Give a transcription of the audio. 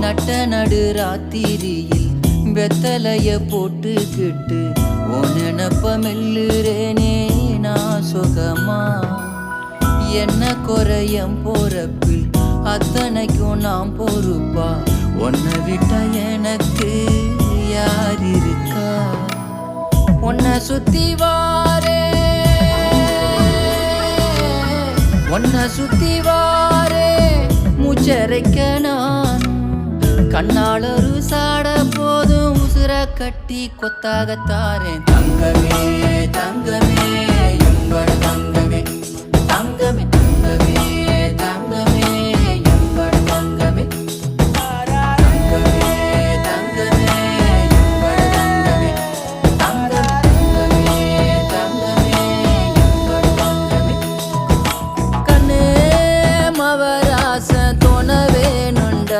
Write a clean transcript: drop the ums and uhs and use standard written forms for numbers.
நட்ட நடு ராத்திரியில் வெத்தலைய போட்டுக்கிட்டு உன் நினப்ப மெல்லுறேனே நான் சுகமா. என்ன குறையம் போறப்பில் அத்தனைக்கும் நாம் பொறுப்பா. உன்னை விட்டா எனக்கு யார் இருக்கா? உன்னை சுத்தி வாரே மூச்சரைக்க நான் கண்ணாளரு சாட போதும் உசுர கட்டி கொத்தாகத்தாரேன். தங்கமே தங்கமே எங்கட தங்க